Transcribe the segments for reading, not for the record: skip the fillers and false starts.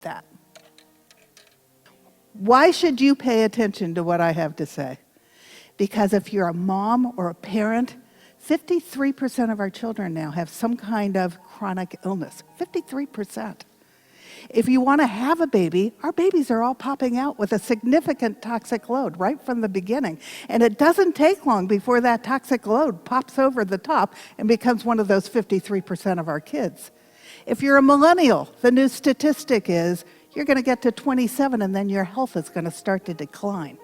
that. Why should you pay attention to what I have to say? Because if you're a mom or a parent, 53% of our children now have some kind of chronic illness. 53%. If you want to have a baby, our babies are all popping out with a significant toxic load right from the beginning. And it doesn't take long before that toxic load pops over the top and becomes one of those 53% of our kids. If you're a millennial, the new statistic is you're going to get to 27 and then your health is going to start to decline.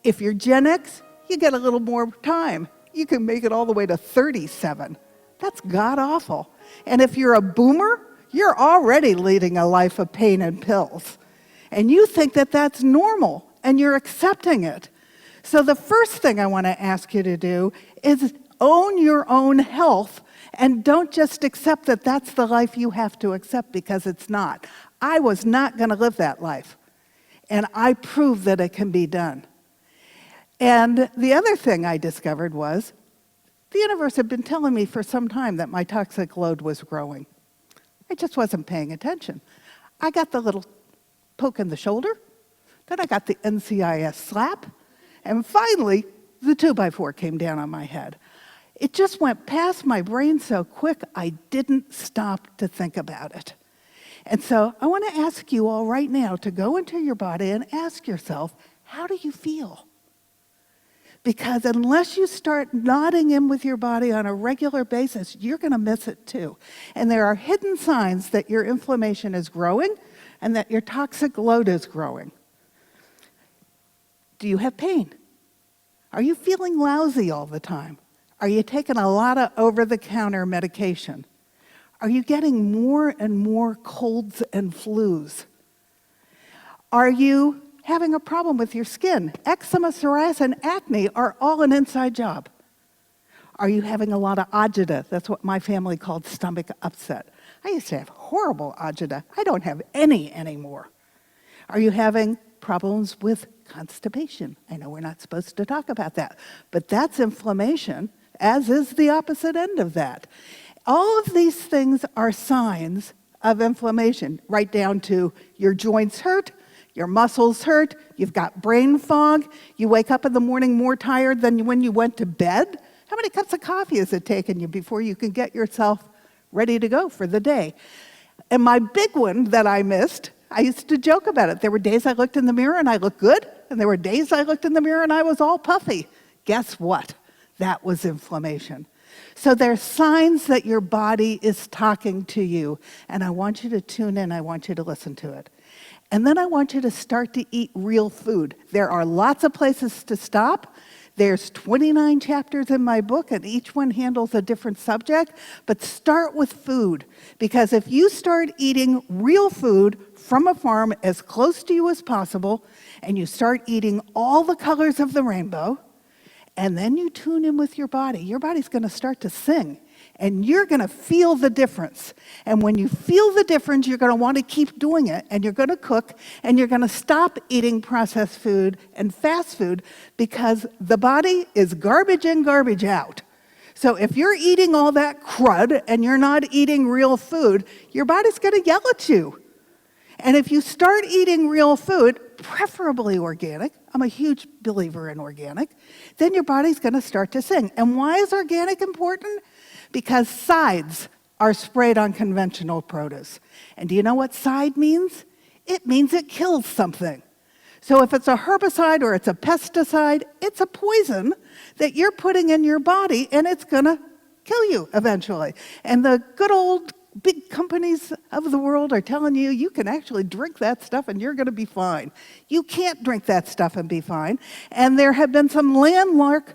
If you're Gen X, you get a little more time. You can make it all the way to 37. That's god-awful. And if you're a boomer, you're already leading a life of pain and pills. And you think that that's normal, and you're accepting it. So the first thing I want to ask you to do is own your own health, and don't just accept that that's the life you have to accept, because it's not. I was not going to live that life, and I proved that it can be done. And the other thing I discovered was the universe had been telling me for some time that my toxic load was growing. I just wasn't paying attention. I got the little poke in the shoulder, then I got the NCIS slap, and finally, the 2x4 came down on my head. It just went past my brain so quick, I didn't stop to think about it. And so I want to ask you all right now to go into your body and ask yourself, how do you feel? Because unless you start nodding in with your body on a regular basis, you're going to miss it too. And there are hidden signs that your inflammation is growing and that your toxic load is growing. Do you have pain? Are you feeling lousy all the time? Are you taking a lot of over-the-counter medication? Are you getting more and more colds and flus? Are you having a problem with your skin? Eczema, psoriasis, and acne are all an inside job. Are you having a lot of agita? That's what my family called stomach upset. I used to have horrible agita. I don't have any anymore. Are you having problems with constipation? I know we're not supposed to talk about that, but that's inflammation, as is the opposite end of that. All of these things are signs of inflammation, right down to your joints hurt, your muscles hurt, you've got brain fog, you wake up in the morning more tired than when you went to bed. How many cups of coffee has it taken you before you can get yourself ready to go for the day? And my big one that I missed, I used to joke about it. There were days I looked in the mirror and I looked good, and there were days I looked in the mirror and I was all puffy. Guess what? That was inflammation. So there's signs that your body is talking to you, and I want you to tune in, I want you to listen to it. And then I want you to start to eat real food. There are lots of places to stop. There's 29 chapters in my book, and each one handles a different subject. But start with food, because if you start eating real food from a farm as close to you as possible, and you start eating all the colors of the rainbow, and then you tune in with your body's going to start to sing. And you're going to feel the difference. And when you feel the difference, you're going to want to keep doing it. And you're going to cook. And you're going to stop eating processed food and fast food, because the body is garbage in, garbage out. So if you're eating all that crud and you're not eating real food, your body's going to yell at you. And if you start eating real food, preferably organic, I'm a huge believer in organic, then your body's going to start to sing. And why is organic important? Because sides are sprayed on conventional produce. And do you know what side means? It means it kills something. So if it's a herbicide or it's a pesticide, it's a poison that you're putting in your body, and it's going to kill you eventually. And the good old big companies of the world are telling you you can actually drink that stuff and you're going to be fine. You can't drink that stuff and be fine. And there have been some landmark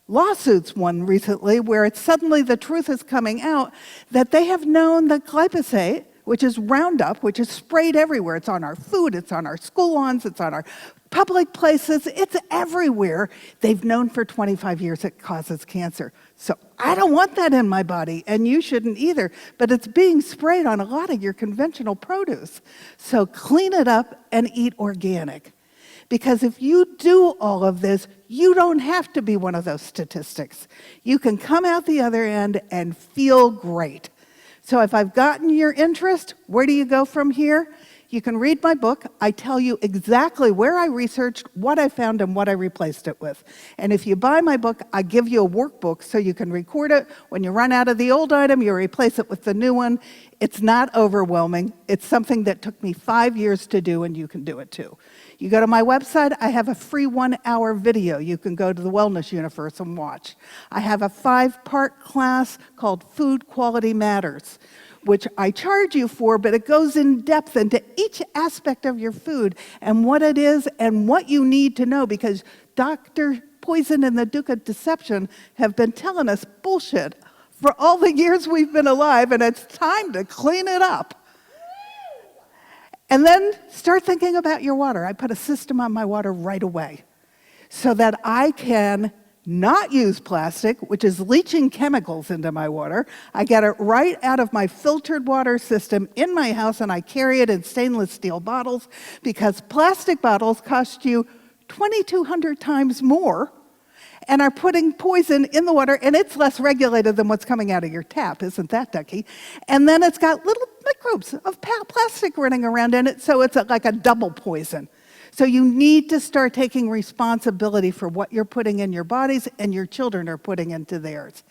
lawsuits, one recently, where it's suddenly the truth is coming out that they have known that glyphosate, which is Roundup, which is sprayed everywhere. It's on our food, it's on our school lawns, it's on our public places, it's everywhere. They've known for 25 years it causes cancer. So I don't want that in my body, and you shouldn't either, but it's being sprayed on a lot of your conventional produce. So clean it up and eat organic. Because if you do all of this, you don't have to be one of those statistics. You can come out the other end and feel great. So if I've gotten your interest, where do you go from here? You can read my book. I tell you exactly where I researched, what I found, and what I replaced it with. And if you buy my book, I give you a workbook so you can record it. When you run out of the old item, you replace it with the new one. It's not overwhelming. It's something that took me 5 years to do, and you can do it too. You go to my website, I have a free 1-hour video. You can go to the Wellness Universe and watch. I have a 5-part class called Food Quality Matters, which I charge you for, but it goes in depth into each aspect of your food and what it is and what you need to know, because Dr. Poison and the Duke of Deception have been telling us bullshit for all the years we've been alive, and it's time to clean it up. And then start thinking about your water. I put a system on my water right away so that I can not use plastic, which is leaching chemicals into my water. I get it right out of my filtered water system in my house, and I carry it in stainless steel bottles, because plastic bottles cost you 2,200 times more and are putting poison in the water, and it's less regulated than what's coming out of your tap. Isn't that ducky? And then it's got little microbes of plastic running around in it, so it's like a double poison. So you need to start taking responsibility for what you're putting in your bodies and your children are putting into theirs.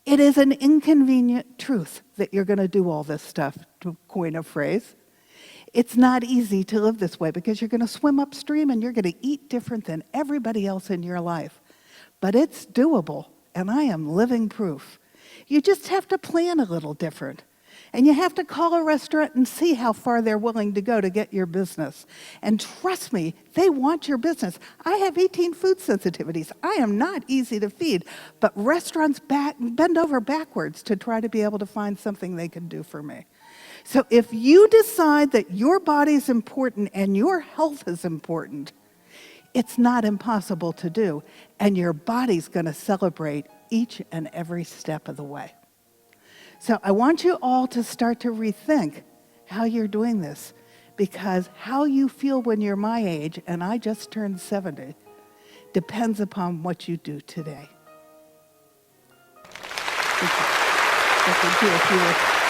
It is an inconvenient truth that you're going to do all this stuff, to coin a phrase. It's not easy to live this way because you're going to swim upstream and you're going to eat different than everybody else in your life. But it's doable, and I am living proof. You just have to plan a little different. And you have to call a restaurant and see how far they're willing to go to get your business. And trust me, they want your business. I have 18 food sensitivities. I am not easy to feed, but restaurants bend over backwards to try to be able to find something they can do for me. So if you decide that your body's important and your health is important, it's not impossible to do, and your body's going to celebrate each and every step of the way. So I want you all to start to rethink how you're doing this, because how you feel when you're my age, and I just turned 70, depends upon what you do today. Thank you.